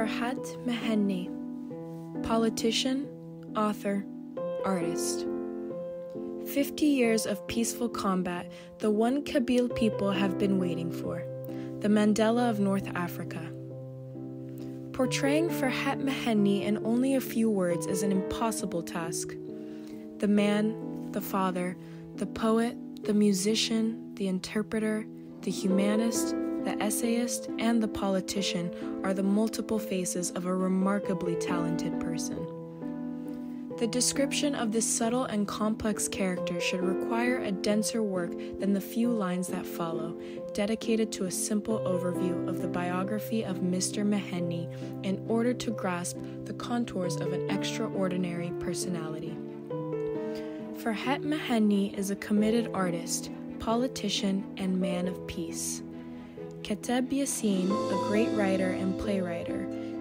Ferhat Mehenni, politician, author, artist. 50 years of peaceful combat, the one Kabyle people have been waiting for, the Mandela of North Africa. Portraying Ferhat Mehenni in only a few words is an impossible task. The man, the father, the poet, the musician, the interpreter, the humanist, the essayist, and the politician are the multiple faces of a remarkably talented person. The description of this subtle and complex character should require a denser work than the few lines that follow, dedicated to a simple overview of the biography of Mr. Mehenni in order to grasp the contours of an extraordinary personality. Ferhat Mehenni is a committed artist, politician, and man of peace. Kateb Yacine, a great writer and playwright,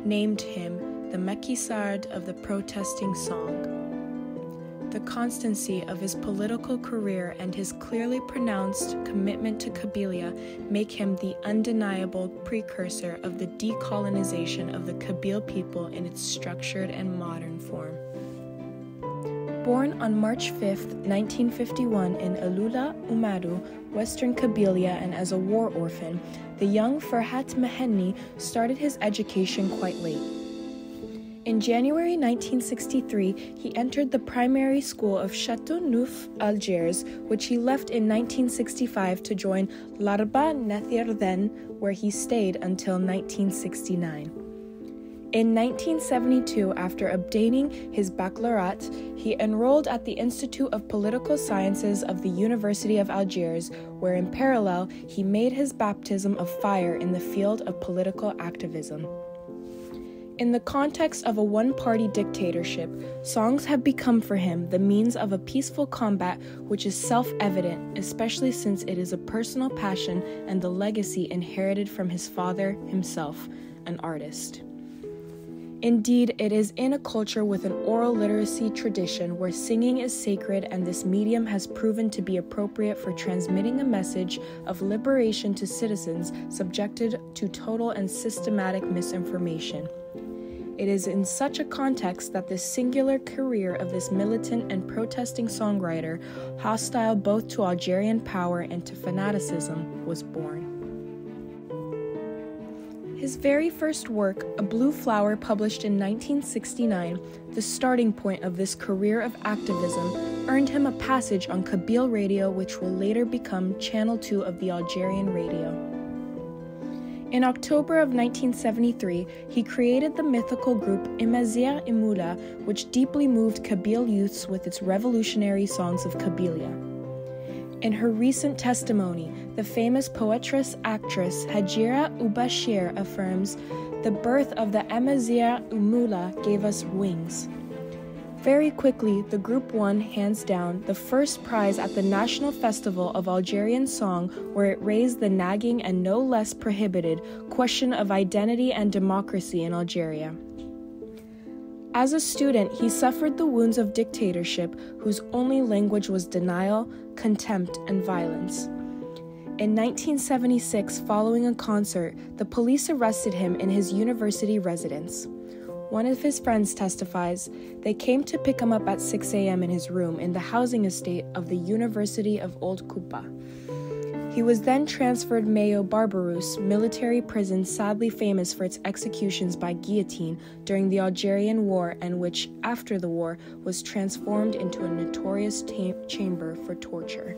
named him the maquisard of the protesting song. The constancy of his political career and his clearly pronounced commitment to Kabylia make him the undeniable precursor of the decolonization of the Kabyle people in its structured and modern form. Born on March 5, 1951 in Alula, Umadu, Western Kabylia, and as a war orphan, the young Ferhat Mehenni started his education quite late. In January 1963, he entered the primary school of Château Neuf, Algiers, which he left in 1965 to join Larba Nethierden, where he stayed until 1969. In 1972, after obtaining his baccalaureate, he enrolled at the Institute of Political Sciences of the University of Algiers, where in parallel he made his baptism of fire in the field of political activism. In the context of a one-party dictatorship, songs have become for him the means of a peaceful combat which is self-evident, especially since it is a personal passion and the legacy inherited from his father himself, an artist. Indeed, it is in a culture with an oral literacy tradition where singing is sacred, and this medium has proven to be appropriate for transmitting a message of liberation to citizens subjected to total and systematic misinformation. It is in such a context that the singular career of this militant and protesting songwriter, hostile both to Algerian power and to fanaticism, was born. His very first work, A Blue Flower, published in 1969, the starting point of this career of activism, earned him a passage on Kabyle radio, which will later become Channel 2 of the Algerian radio. In October of 1973, he created the mythical group Imazir Imula, which deeply moved Kabyle youths with its revolutionary songs of Kabylia. In her recent testimony, the famous poetress-actress Hajira Ubashir affirms, "The birth of the Imazir Imula gave us wings." Very quickly, the group won, hands down, the first prize at the National Festival of Algerian Song, where it raised the nagging and no less prohibited question of identity and democracy in Algeria. As a student, he suffered the wounds of dictatorship, whose only language was denial, contempt, and violence. In 1976, following a concert, the police arrested him in his university residence. One of his friends testifies, they came to pick him up at 6 a.m. in his room in the housing estate of the University of Old Kupa. He was then transferred Mayo Barbarousse military prison, sadly famous for its executions by guillotine during the Algerian War, and which, after the war, was transformed into a notorious chamber for torture.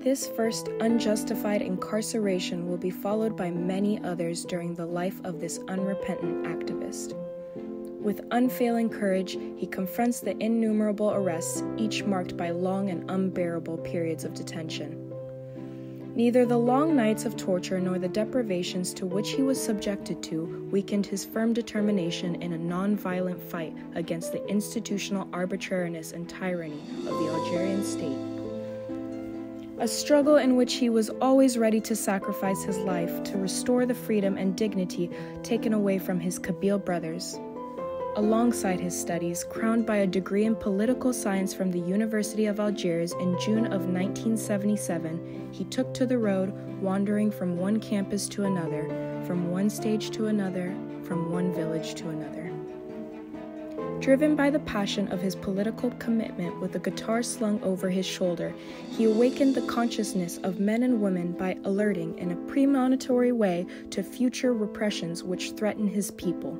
This first unjustified incarceration will be followed by many others during the life of this unrepentant activist. With unfailing courage, he confronts the innumerable arrests, each marked by long and unbearable periods of detention. Neither the long nights of torture nor the deprivations to which he was subjected to weakened his firm determination in a non-violent fight against the institutional arbitrariness and tyranny of the Algerian state. A struggle in which he was always ready to sacrifice his life to restore the freedom and dignity taken away from his Kabyle brothers. Alongside his studies, crowned by a degree in political science from the University of Algiers in June of 1977, he took to the road, wandering from one campus to another, from one stage to another, from one village to another. Driven by the passion of his political commitment with a guitar slung over his shoulder, he awakened the consciousness of men and women by alerting in a premonitory way to future repressions which threaten his people.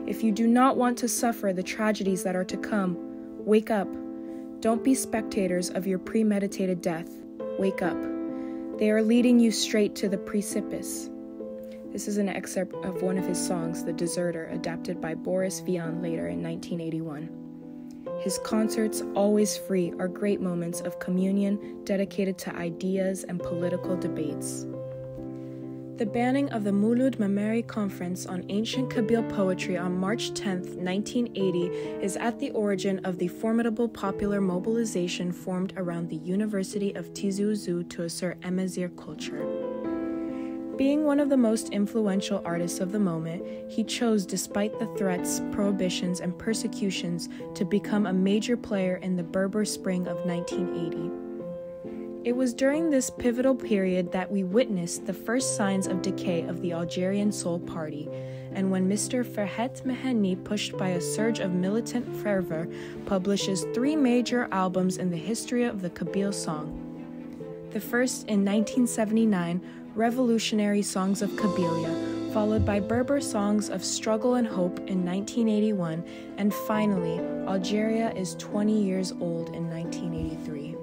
If you do not want to suffer the tragedies that are to come, wake up. Don't be spectators of your premeditated death. Wake up. They are leading you straight to the precipice. This is an excerpt of one of his songs, The Deserter, adapted by Boris Vian later in 1981. His concerts, always free, are great moments of communion dedicated to ideas and political debates. The banning of the Mulud Mameri Conference on Ancient Kabyle Poetry on March 10, 1980, is at the origin of the formidable popular mobilization formed around the University of Tizi Ouzou to assert Amazigh culture. Being one of the most influential artists of the moment, he chose, despite the threats, prohibitions, and persecutions, to become a major player in the Berber Spring of 1980. It was during this pivotal period that we witnessed the first signs of decay of the Algerian Soul Party, and when Mr. Ferhat Mehenni, pushed by a surge of militant fervor, publishes 3 major albums in the history of the Kabyle song. The first in 1979, Revolutionary Songs of Kabylia, followed by Berber Songs of Struggle and Hope in 1981, and finally, Algeria is 20 years old in 1983.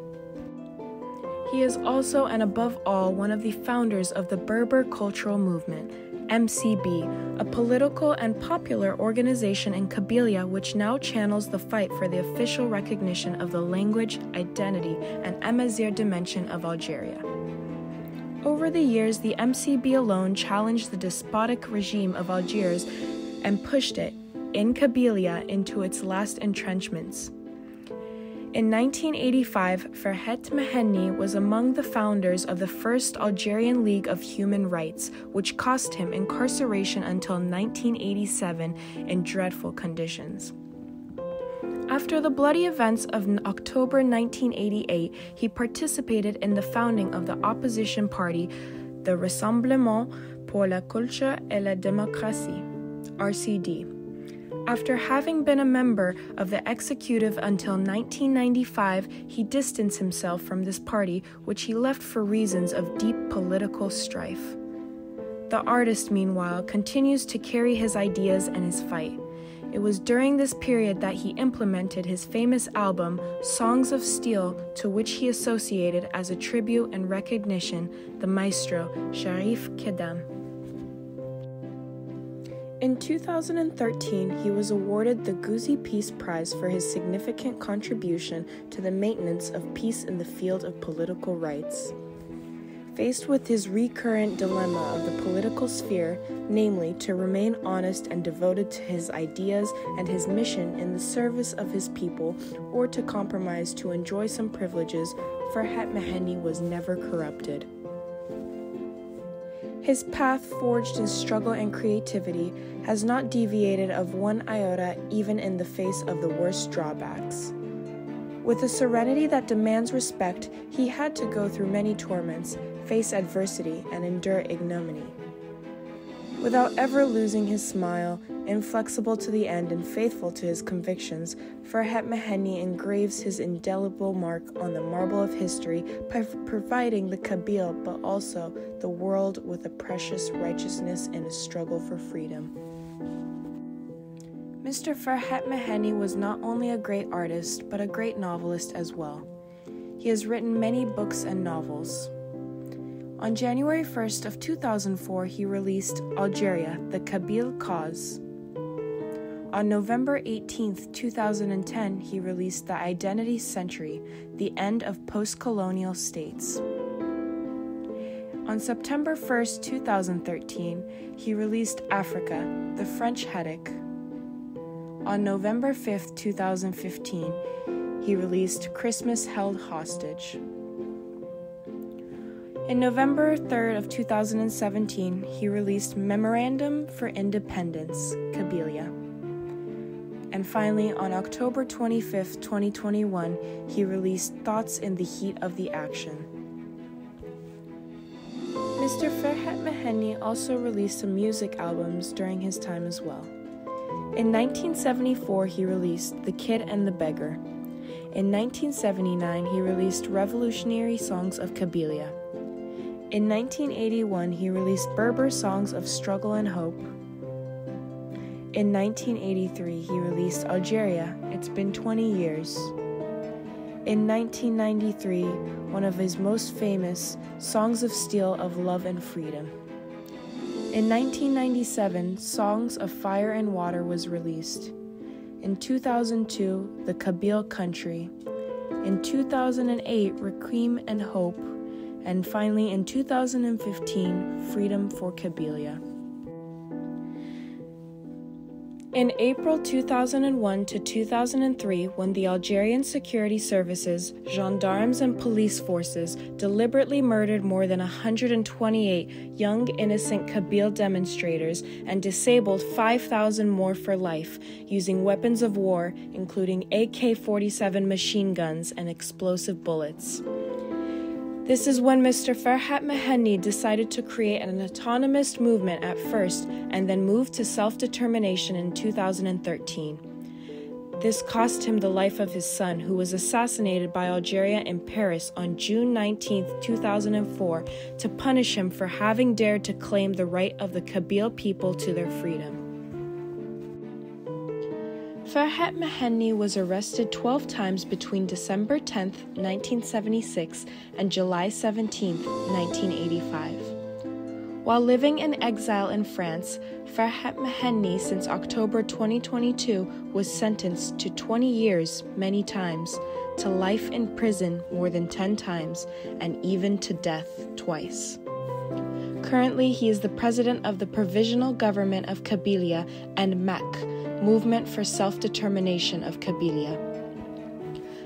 He is also and above all one of the founders of the Berber Cultural Movement, MCB, a political and popular organization in Kabylia which now channels the fight for the official recognition of the language, identity, and Amazigh dimension of Algeria. Over the years, the MCB alone challenged the despotic regime of Algiers and pushed it, in Kabylia, into its last entrenchments. In 1985, Ferhat Mehenni was among the founders of the first Algerian League of Human Rights, which cost him incarceration until 1987 in dreadful conditions. After the bloody events of October 1988, he participated in the founding of the opposition party, the Rassemblement pour la Culture et la Démocratie, RCD. After having been a member of the executive until 1995, he distanced himself from this party, which he left for reasons of deep political strife. The artist, meanwhile, continues to carry his ideas and his fight. It was during this period that he implemented his famous album, Songs of Steel, to which he associated as a tribute and recognition the maestro Sharif Kedam. In 2013, he was awarded the Gouzi Peace Prize for his significant contribution to the maintenance of peace in the field of political rights. Faced with his recurrent dilemma of the political sphere, namely to remain honest and devoted to his ideas and his mission in the service of his people, or to compromise to enjoy some privileges, Ferhat Mehenni was never corrupted. His path, forged in struggle and creativity, has not deviated of one iota even in the face of the worst drawbacks. With a serenity that demands respect, he had to go through many torments, face adversity, and endure ignominy. Without ever losing his smile, inflexible to the end and faithful to his convictions, Ferhat Mehenni engraves his indelible mark on the marble of history by providing the Kabyle but also the world with a precious righteousness in a struggle for freedom. Mr. Ferhat Mehenni was not only a great artist, but a great novelist as well. He has written many books and novels. On January 1st of 2004, he released Algeria, the Kabyle Cause. On November 18th, 2010, he released The Identity Century, The End of Post-Colonial States. On September 1st, 2013, he released Africa, The French Headache. On November 5th, 2015, he released Christmas Held Hostage. In November 3rd of 2017, he released Memorandum for Independence, Kabylia. And finally, on October 25, 2021, he released Thoughts in the Heat of the Action. Mr. Ferhat Mehenni also released some music albums during his time as well. In 1974, he released The Kid and the Beggar. In 1979, he released Revolutionary Songs of Kabylia. In 1981, he released Berber Songs of Struggle and Hope. In 1983, he released Algeria, It's Been 20 Years. In 1993, one of his most famous, Songs of Steel of Love and Freedom. In 1997, Songs of Fire and Water was released. In 2002, The Kabyle Country. In 2008, Requiem and Hope. And finally, in 2015, Freedom for Kabylia. In April 2001 to 2003, when the Algerian security services, gendarmes, and police forces deliberately murdered more than 128 young, innocent Kabyle demonstrators and disabled 5,000 more for life using weapons of war, including AK-47 machine guns and explosive bullets. This is when Mr. Ferhat Mehenni decided to create an autonomous movement at first and then moved to self-determination in 2013. This cost him the life of his son, who was assassinated by Algeria in Paris on June 19, 2004, to punish him for having dared to claim the right of the Kabyle people to their freedom. Ferhat Mehenni was arrested 12 times between December 10, 1976 and July 17, 1985. While living in exile in France, Ferhat Mehenni since October 2022 was sentenced to 20 years many times, to life in prison more than 10 times, and even to death twice. Currently, he is the president of the Provisional Government of Kabylia and MAC, Movement for Self-Determination of Kabylia.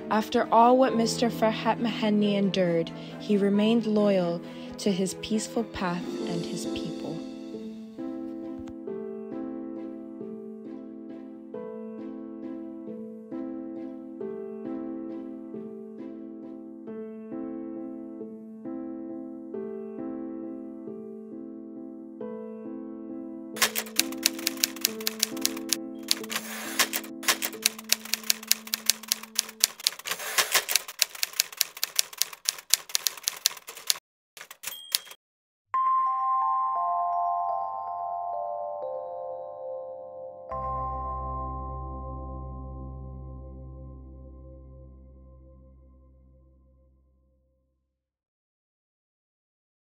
After all what Mr. Ferhat Mehenni endured, he remained loyal to his peaceful path and his people.